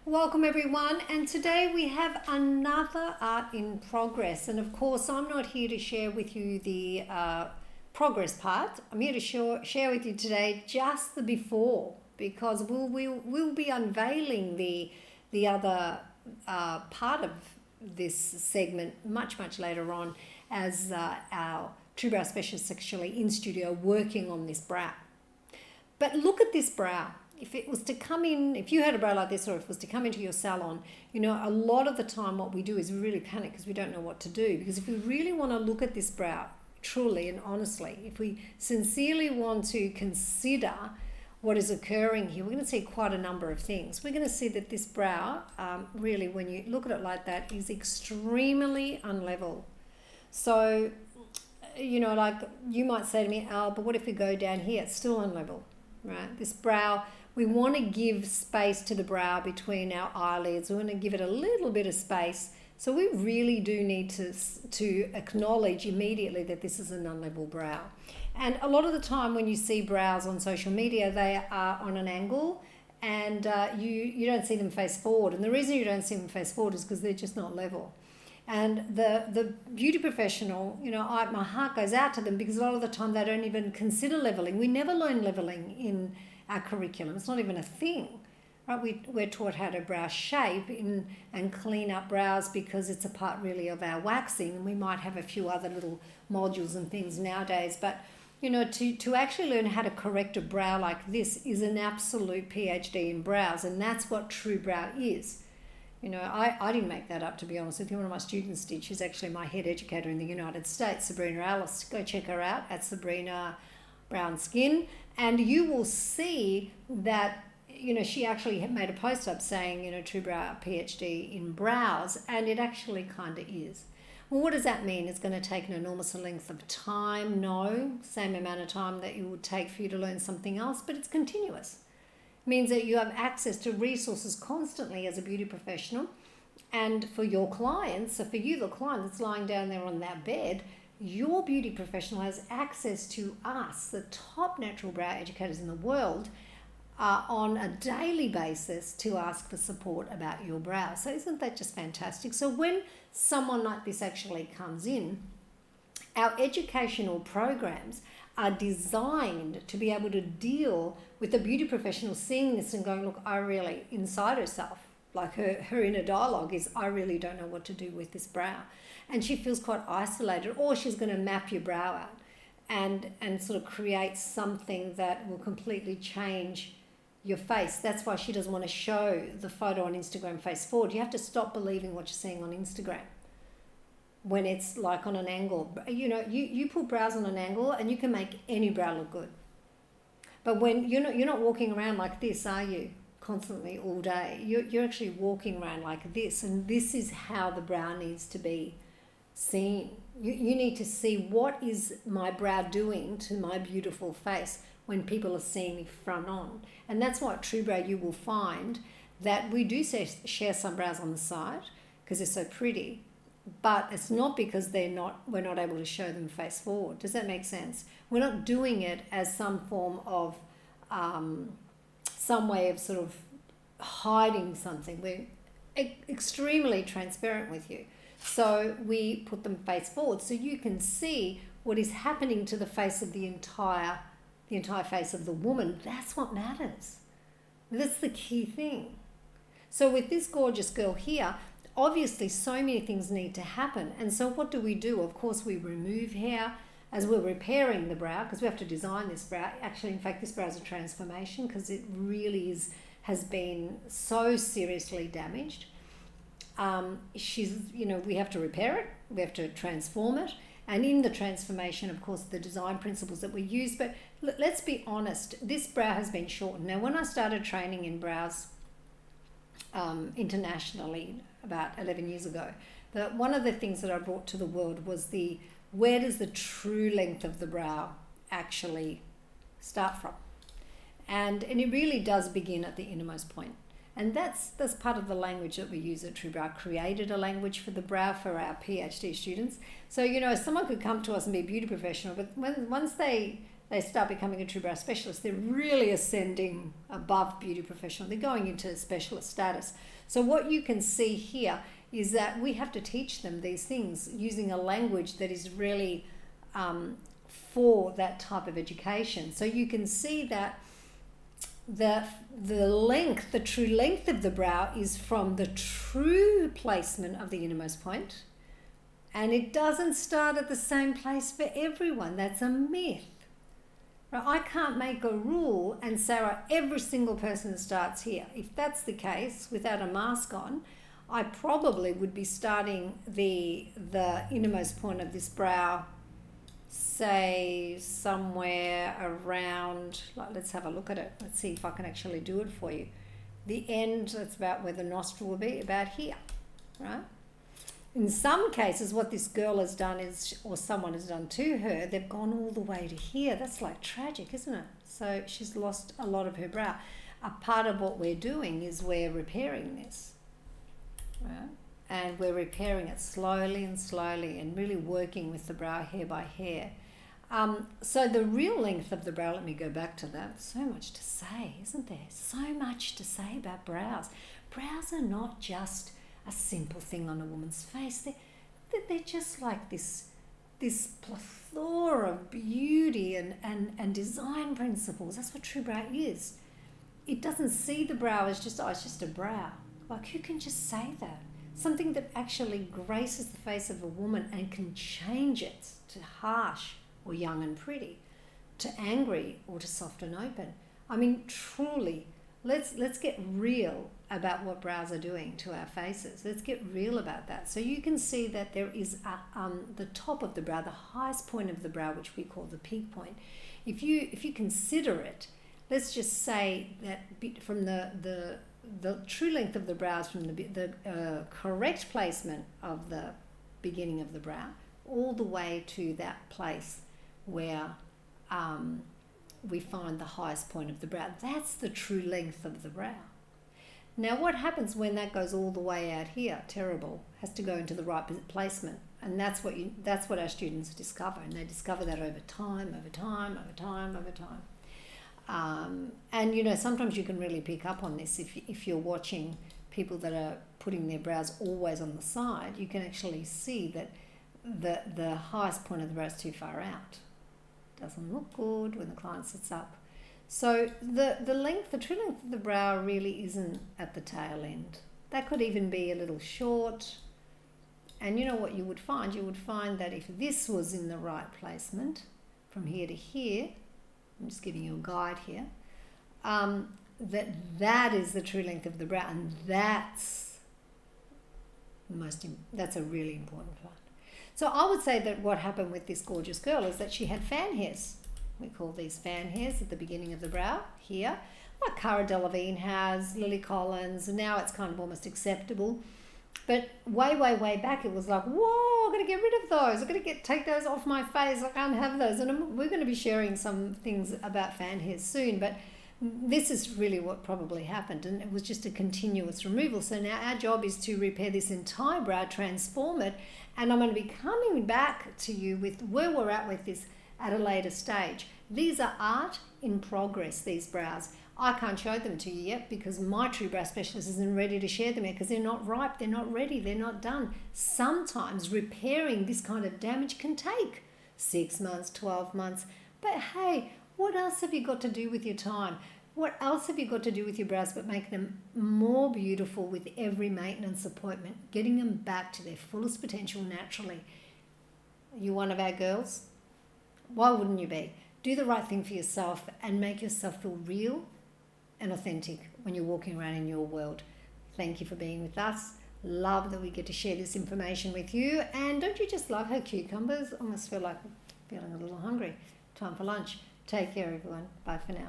Welcome everyone, and today we have another art in progress, and of course I'm not here to share with you the progress part. I'm here to share with you today just the before, because we'll be unveiling the other part of this segment much later on as our TrueBrow specialists actually in studio working on this brow. But look at this brow. If it was to come in, if you had a brow like this, or if it was to come into your salon, you know, a lot of the time what we do is we really panic because we don't know what to do. Because if we really want to look at this brow truly and honestly, if we sincerely want to consider what is occurring here, we're going to see quite a number of things. We're going to see that this brow, really, when you look at it like that, is extremely unlevel. So, you know, like you might say to me, Al, but what if we go down here? It's still unlevel, right? This brow, we want to give space to the brow between our eyelids. We want to give it a little bit of space. So we really do need to acknowledge immediately that this is an unlevel brow. And a lot of the time when you see brows on social media, they are on an angle, and you don't see them face forward. And the reason you don't see them face forward is because they're just not level. And the beauty professional, you know, my heart goes out to them, because a lot of the time they don't even consider leveling. We never learn leveling in our curriculum. It's not even a thing, right? We're taught how to brow shape and clean up brows because it's a part really of our waxing. And we might have a few other little modules and things nowadays. But, you know, to actually learn how to correct a brow like this is an absolute PhD in brows. And that's what TrueBrow is. You know, I didn't make that up, to be honest with you. One of my students did. She's actually my head educator in the United States, Sabrina Alice. Go check her out at Sabrina Brown Skin. And you will see that, you know, she actually made a post up saying, you know, TrueBrow PhD in brows, and it actually kind of is. Well, what does that mean? It's going to take an enormous length of time? No, same amount of time that it would take for you to learn something else, but it's continuous. Means that you have access to resources constantly as a beauty professional. And for your clients, so for you, the client that's lying down there on that bed, your beauty professional has access to us, the top natural brow educators in the world, on a daily basis to ask for support about your brow. So isn't that just fantastic? So when someone like this actually comes in, our educational programs are designed to be able to deal with the beauty professional seeing this and going, look, I really, inside herself, like her inner dialogue is, I really don't know what to do with this brow. And she feels quite isolated, or she's going to map your brow out and sort of create something that will completely change your face. That's why she doesn't want to show the photo on Instagram face forward. You have to stop believing what you're seeing on Instagram when it's like on an angle. You know, you put brows on an angle and you can make any brow look good. But when you're not walking around like this, are you? Constantly all day. You're actually walking around like this, and this is how the brow needs to be seen. You need to see, what is my brow doing to my beautiful face when people are seeing me front on. And that's what TrueBrow, you will find that we do share some brows on the side because they're so pretty, but it's not because we're not able to show them face forward. Does that make sense? We're not doing it as some form of some way of sort of hiding something. We're extremely transparent with you. So we put them face forward so you can see what is happening to the face of the entire face of the woman. That's what matters. That's the key thing. So with this gorgeous girl here, obviously so many things need to happen. And so what do? Of course, we remove hair as we're repairing the brow, because we have to design this brow. Actually, in fact, this brow is a transformation because it really has been so seriously damaged. We have to repair it, we have to transform it. And in the transformation, of course, the design principles that we use. But let's be honest, this brow has been shortened. Now, when I started training in brows internationally about 11 years ago, one of the things that I brought to the world was where does the true length of the brow actually start from? And it really does begin at the innermost point. And that's part of the language that we use at TrueBrow. I created a language for the brow for our PhD students. So, you know, someone could come to us and be a beauty professional, but once they they start becoming a TrueBrow specialist, they're really ascending above beauty professional. They're going into specialist status. So what you can see here is that we have to teach them these things using a language that is really for that type of education. So you can see that the true length of the brow is from the true placement of the innermost point, and it doesn't start at the same place for everyone. That's a myth. Right? I can't make a rule and say, right, every single person starts here. If that's the case, without a mask on, I probably would be starting the innermost point of this brow, say somewhere around, like, let's have a look at it. Let's see if I can actually do it for you. The end, that's about where the nostril will be, about here, right? In some cases, what this girl has done is, or someone has done to her, they've gone all the way to here. That's like tragic, isn't it? So she's lost a lot of her brow. A part of what we're doing is we're repairing this, right? And we're repairing it slowly and really working with the brow hair by hair. So the real length of the brow, let me go back to that. So much to say, isn't there? So much to say about brows. Brows are not just a simple thing on a woman's face. They're just like this plethora of beauty and design principles. That's what TrueBrow is. It doesn't see the brow as just, oh, it's just a brow. Like, who can just say that? Something that actually graces the face of a woman and can change it to harsh or young and pretty, to angry or to soft and open. I mean, truly, let's get real about what brows are doing to our faces. Let's get real about that. So you can see that there is the top of the brow, the highest point of the brow, which we call the peak point. If you consider it, let's just say that from the true length of the brows, from the correct placement of the beginning of the brow, all the way to that place where we find the highest point of the brow. That's the true length of the brow. Now, what happens when that goes all the way out here? Terrible. Has to go into the right placement, and that's what our students discover, and they discover that over time. And you know, sometimes you can really pick up on this if you're watching people that are putting their brows always on the side. You can actually see that the highest point of the brow is too far out. Doesn't look good when the client sits up. So the true length of the brow really isn't at the tail end. That could even be a little short. And you know what you would find? You would find that if this was in the right placement, from here to here, I'm just giving you a guide here, that is the true length of the brow, and that's a really important part. So I would say that what happened with this gorgeous girl is that she had fan hairs. We call these fan hairs at the beginning of the brow here, like Cara Delevingne has, Lily Collins. Now it's kind of almost acceptable. But way back, it was like, whoa, I'm going to get rid of those. I'm going to take those off my face. I can't have those. And we're going to be sharing some things about fan hairs soon. But this is really what probably happened. And it was just a continuous removal. So now our job is to repair this entire brow, transform it. And I'm going to be coming back to you with where we're at with this at a later stage. These are art in progress, these brows. I can't show them to you yet because my TrueBrow specialist isn't ready to share them yet because they're not ripe, they're not ready, they're not done. Sometimes repairing this kind of damage can take 6 months, 12 months. But hey, what else have you got to do with your time? What else have you got to do with your brows but make them more beautiful with every maintenance appointment, getting them back to their fullest potential naturally? Are you one of our girls? Why wouldn't you be? Do the right thing for yourself and make yourself feel real and authentic when you're walking around in your world. Thank you for being with us. Love that we get to share this information with you. And don't you just love how cucumbers? I almost feel like feeling a little hungry. Time for lunch. Take care, everyone. Bye for now.